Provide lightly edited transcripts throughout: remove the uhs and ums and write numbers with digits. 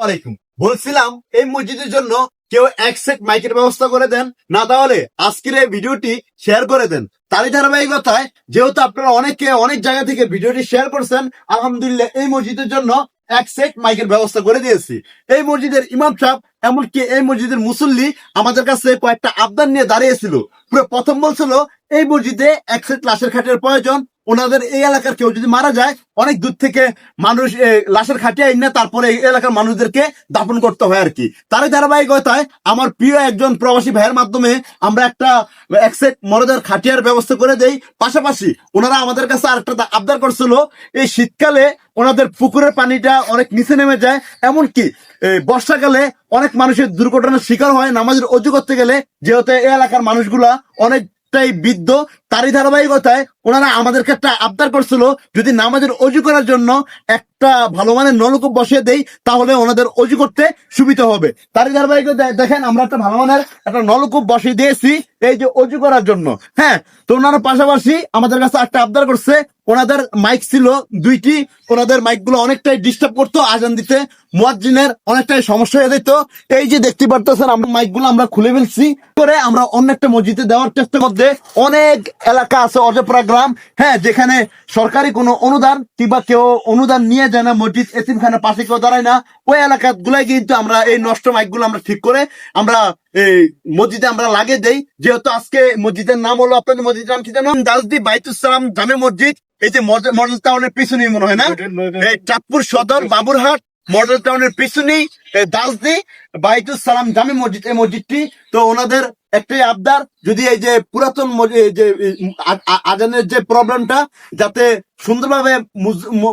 আলাইকুম। বলছিলাম এই মসজিদের জন্য কেউ এক সেট মাইকের ব্যবস্থা করে দেন, না তাহলে আজকের এই ভিডিওটি শেয়ার করে দেন। তারই ধারাবাহিকতায় যেহেতু আপনারা অনেকে অনেক জায়গা থেকে ভিডিওটি শেয়ার করছেন, আলহামদুলিল্লাহ এই মসজিদের জন্য এক সেট মাইকের ব্যবস্থা করে দিয়েছি। এই মসজিদের ইমাম সাহেব এমনকি এই মসজিদের মুসল্লি আমাদের কাছে কয়েকটা আবদার নিয়ে দাঁড়িয়েছিল। পুরো প্রথম বলছিল এই মসজিদে এক সেট লাশের খাটের প্রয়োজন। ওনাদের এই এলাকার কেউ যদি মারা যায়, অনেক দূর থেকে মানুষ লাশের খাটিয়ে আইন না তারপরে এই এলাকার মানুষদেরকে দাফন করতে হয় আর কি। তারই ধারাবাহিকতায় আমার প্রিয় একজন প্রবাসী ভাইয়ের মাধ্যমে আমরা একটা এক সেট মরদের খাটিয়ার ব্যবস্থা করে দেই। পাশাপাশি ওনারা আমাদের কাছে আরেকটা আবদার করছিল, এই শীতকালে ওনাদের পুকুরের পানিটা অনেক নিচে নেমে যায়, এমনকি বর্ষাকালে অনেক মানুষের দুর্ঘটনার শিকার হয় নামাজের অজু করতে গেলে, যেহেতু এই এলাকার মানুষগুলা অনেকটাই বৃদ্ধ। তারই ধারাবাহিকতায় ওনারা আমাদেরকে একটা আবদার করছিল, যদি নামাজের অজু করার জন্য একটা ভালো মানের নলকূপ বসিয়ে দেই তাহলে ওনাদের অজু করতে সুবিধা হবে। তারই ধারাবাহিকতায় দেখেন আমরা একটা ভালো মানের একটা নলকূপ বসিয়ে দিয়েছি এই যে অজু করার জন্য। হ্যাঁ, তো ওনারা পাশাপাশি আমাদের কাছে একটা আবদার করছে, ওনাদের মাইক ছিল দুইটি, ওনাদের মাইক গুলো অনেকটাই ডিস্টার্ব করতো, আজান দিতে মুয়াজ্জিনের অনেকটাই সমস্যা হয়ে যেত। এই যে দেখতে পারতেছেন আমরা মাইক গুলো আমরা খুলে ফেলছি করে আমরা অন্য একটা মসজিদে দেওয়ার চেষ্টা করতে। অনেক এলাকা আছে অজপরা গ্রাম, হ্যাঁ, যেখানে সরকারি কোনো অনুদান কিংবা কেউ অনুদান নিয়ে যায় না, মসজিদ এতিমখানার পাশে কেউ দাঁড়ায় না, ওই এলাকা গুলাই কিন্তু আমরা এই নষ্ট মাইক গুলো আমরা ঠিক করে আমরা এই মসজিদে আমরা লাগিয়ে দেই। যেহেতু আজকে মসজিদের নাম হলো, আপনাদের মসজিদের নাম কি জানো? দাসদি বাইতুস সালাম জামে মসজিদ। এই যে মডেল টাউনের পিছনেই মনে হয় না, এই চাঁদপুর সদর বাবুরহাট মডেল টাউনের পিছনেই দাসদি বাইতুস সালাম জামে মসজিদ, এই মসজিদটি। তো ওনাদের একটাই আবদার, যদি এই যে পুরাতন যে আজানের যে প্রবলেমটা, যাতে সুন্দরভাবে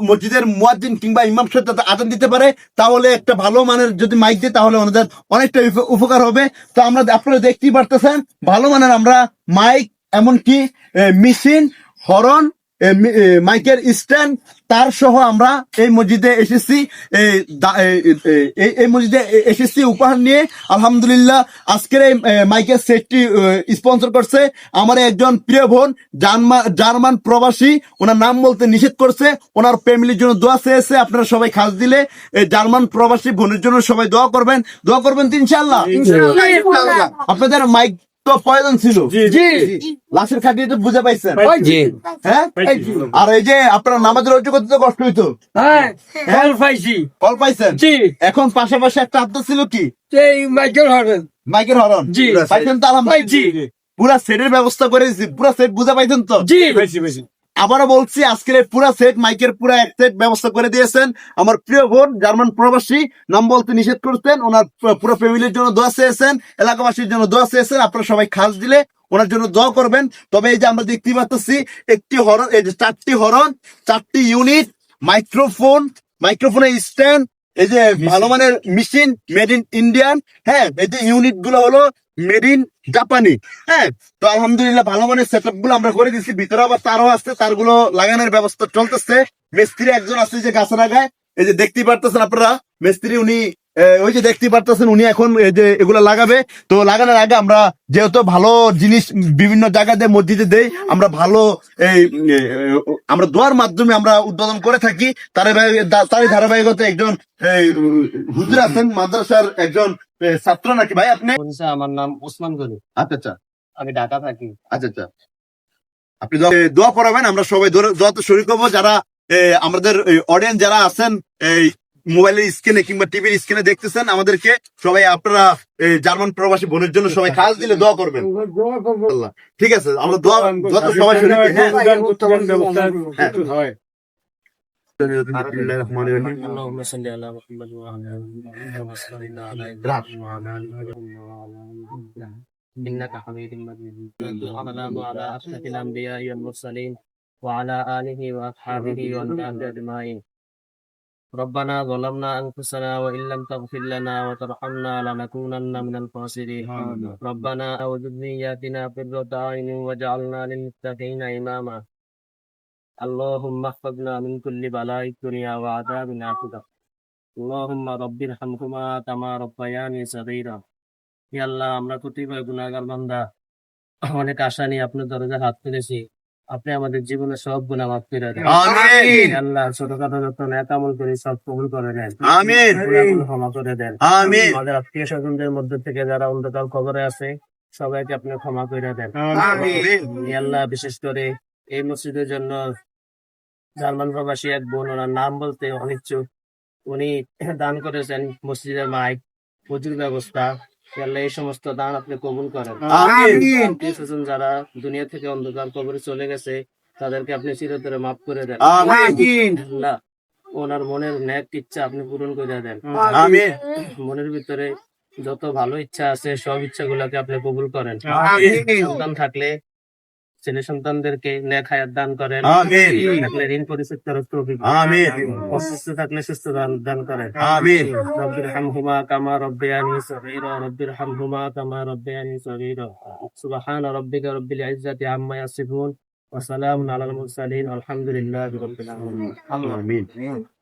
মসজিদের মুয়াজ্জিন কিংবা ইমাম সাহেব যাতে আজান দিতে পারে, তাহলে একটা ভালো মানের যদি মাইক দেয় তাহলে ওনাদের অনেকটা উপকার হবে। তো আমরা আপনারা দেখতেই পারতেছেন ভালো মানের আমরা মাইক, এমনকি মেশিন, হরন, মাইকের স্ট্যান্ড তার সহ আমরা এই মসজিদে এসেছি, এই মসজিদে এসেছি উপহার নিয়ে। আলহামদুলিল্লাহ আজকের এই মাইকের সেটটি স্পন্সর করছে আমার একজন প্রিয় বোন, জার্মান প্রবাসী। ওনার নাম বলতে নিষেধ করছে, ওনার ফ্যামিলির জন্য দোয়া চেয়েছে। আপনারা সবাই খাস দিলে জার্মান প্রবাসী বোনের জন্য সবাই দোয়া করবেন তো ইনশাআল্লাহ। আপনাদের মাইক তো প্রয়োজন ছিল, লাশের খাটিয়ে তো বুঝে পাইছেন, হ্যাঁ। আর এই যে আপনার নামাজের অজু করতে তো কষ্ট হইতো, ফল পাইছেন। এখন পাশাপাশি একটা আবদার ছিল কি, মাইকের হরন পাইছেন তো আলহামদুলিল্লাহ। পুরা সেটের ব্যবস্থা করে দিচ্ছি, পুরা সেট বুঝে পাইছেন তো? আবারও বলছি, আজকের পুরা সেট মাইকের পুরা এক সেট ব্যবস্থা করে দিয়েছেন আমার প্রিয় বোন, জার্মান প্রবাসী, নাম বলতে নিষেধ করতেন। ওনার পুরো ফ্যামিলির জন্য দোয়া চেয়েছেন, এলাকাবাসীর জন্য দোয়া চেয়েছেন। আপনারা সবাই খাস দিলে ওনার জন্য দোয়া করবেন। তবে এই যে আমরা দেখতে পাচ্ছি একটি হরন, এই যে চারটি হরন, চারটি ইউনিট, মাইক্রোফোনের স্ট্যান্ড, এই যে ভালো মানের মেশিন মেড ইন ইন্ডিয়ান, হ্যাঁ, এই যে ইউনিট গুলো হলো মেড ইন জাপানি। হ্যাঁ, তো আলহামদুলিল্লাহ ভালো মানের সেট আপ গুলো আমরা করে দিচ্ছি। ভিতরে আবার তারও আসছে, তারগুলো লাগানোর ব্যবস্থা চলতেছে। মিস্ত্রি একজন আছে যে গাছের আগায়, এই যে দেখতে পারতেছেন আপনারা মিস্ত্রি, উনি ওই যে দেখতে পারতেছেন উনি এখন এই যে এগুলা লাগাবে। তো লাগানোর আগে আমরা যেহেতু ভালো জিনিস বিভিন্ন জায়গাতে মসজিদে দেই, আমরা ভালো এই আমরা দোয়ার মাধ্যমে আমরা উদ্বোধন করে থাকি। তারই ধারাবাহিকতা একজন হুজুর আছেন মাদ্রাসার একজন ছাত্র নাকি ভাই আপনি? আমার নাম ওসমান গনি। আচ্ছা আচ্ছা, আমি ঢাকা থাকি। আচ্ছা আচ্ছা, আপনি দোয়া পড়াবেন, আমরা সবাই দোয়াতে শরীক হবো। যারা আমাদের অডিয়েন্স যারা আছেন এই মোবাইলের স্ক্রিনে কিংবা টিভির স্ক্রিনে দেখতেছেন আমাদেরকে, সবাই আপনারা জার্মান প্রবাসী বোনের জন্য সবাই খাস দিলে দোয়া করবেন। ঠিক আছে, আমরা দোয়াতে সবাই শরীক হই। اللهم صل على محمد وعلى إنك حميد مجيد. السلام على أشرف الأنبياء والمرسلين وعلى آله وأصحابه والناس أجمعين. ربنا ظلمنا أنفسنا وإن لم تغفر لنا وترحمنا لنكونن من الخاسرين. ربنا أعوذ بذرياتنا قرة أعين واجعلنا للمتقين إماما. اللهم احفظنا من كل بلاء الدنيا وعذاب الآخرة. اللهم رب ارحمهما كما ربياني صغيرا. ইয়া আল্লাহ, আমরা কতিপয় গুনাহগার বান্দা অনেক আশা নিয়ে আপনার দরজায় হাত তুলেছি। আপনি আমাদের জীবনের সব গুনাহ মাফ করে দেন। আমিন। আল্লাহ ছোটখাটো যত নেক আমল করি সব কবুল করে নেন। আমিন। গুনাহগুলো ক্ষমা করে দেন। আমিন। আমাদের আত্মীয় স্বজনদের মধ্যে থেকে যারা অন্ধকার কবরে আছে সবাইকে আপনি ক্ষমা করে দেন। আমিন। ই আল্লাহ, বিশেষ করে এই মসজিদের জন্য জার্মান প্রবাসী এক বোন, ওনার নাম বলতে অনিচ্ছুক, উনি দান করেছেন মসজিদের মাইক, প্রচুর ব্যবস্থা। ই আল্লাহ, এই সমস্ত দান আপনি কবুল করেন। আমিন। আত্মীয় স্বজন যারা দুনিয়া থেকে অন্ধকার কবরে চলে গেছে তাদেরকে আপনি চিরতরে মাফ করে দেন। আমিন। আল্লাহ, ওনার মনের ন্যাক ইচ্ছা আপনি পূরণ করে দেন। আমিন। মনের ভিতরে যত ভালো ইচ্ছা আছে সব ইচ্ছাগুলোকে আপনি কবুল করেন। আমিন। সন্তান থাকলে ছেলে সন্তানদেরকে নেক হায়াত দান করেন। আমিন। থাকলে ঋণ পরিশোধ করার তৌফিক দান আমিন। করেন। অসুস্থ থাকলে সুস্থ দান করেন। আমিন। রব্বির হামহুমা কামা রব্বায়ানি সগীরা, রব্বির হামহুমা কামা রব্বায়ানি সগীরা। সুবহান রাব্বিকা রব্বিল ইজ্জাতি আম্মা ইয়াসিফুন ওয়া সালামুন আলাল মুরসালিন, আলহামদুলিল্লাহি রাব্বিল আলামিন। আমিন।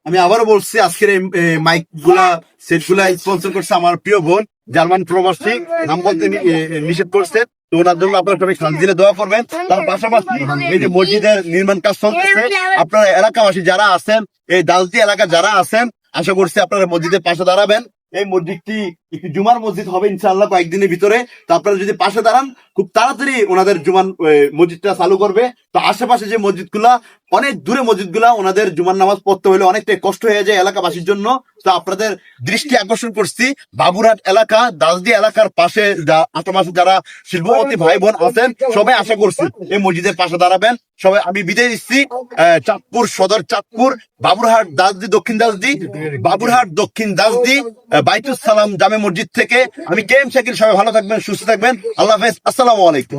আমি আবারও বলছি, আজকের এই মাইক গুলা সেট গুলা স্পন্সর করছে আমার প্রিয় বোন, জার্মান প্রবাসী, নাম বলতে নিষেধ করছে। তো ওনার জন্য আপনারা সবাই খান দিলে দোয়া করবেন। তার পাশাপাশি এই যে মসজিদের নির্মাণ কাজ চলতেছে, আপনারা এলাকাবাসী যারা আছেন, এই দালতি এলাকা যারা আছেন, আশা করছি আপনারা মসজিদের পাশে দাঁড়াবেন। এই মসজিদটি একটি জুমার মসজিদ হবে ইনশাআল্লাহ কয়েকদিনের ভিতরে। তো আপনারা যদি পাশে দাঁড়ান, খুব তাড়াতাড়ি ওনাদের জুমান মসজিদটা চালু করবে। তো আশেপাশে যে মসজিদগুলা, অনেক দূরে মসজিদগুলা, ওনাদের জুমার নামাজ পড়তে হলে অনেকটাই কষ্ট হয়ে যায় এলাকাবাসীর জন্য। তো আপনাদের দৃষ্টি আকর্ষণ করছি, বাবুরহাট এলাকা, দাসদি এলাকার পাশে আশেপাশে যারা শিল্পপতি ভাই বোন আছেন, সবাই আশা করছি এই মসজিদের পাশে দাঁড়াবেন। সবাই আমি বিদায় দিচ্ছি। চাঁদপুর সদর, চাঁদপুর, বাবুরহাট দাসদি, দক্ষিণ দাসদি, বাবুরহাট দক্ষিণ দাসদি, বাইতুস সালাম জামে মসজিদ থেকে আমি কেএম শাকির। সবাই ভালো থাকবেন, সুস্থ থাকবেন। আল্লাহ হাফেজ। আসসালামু আলাইকুম।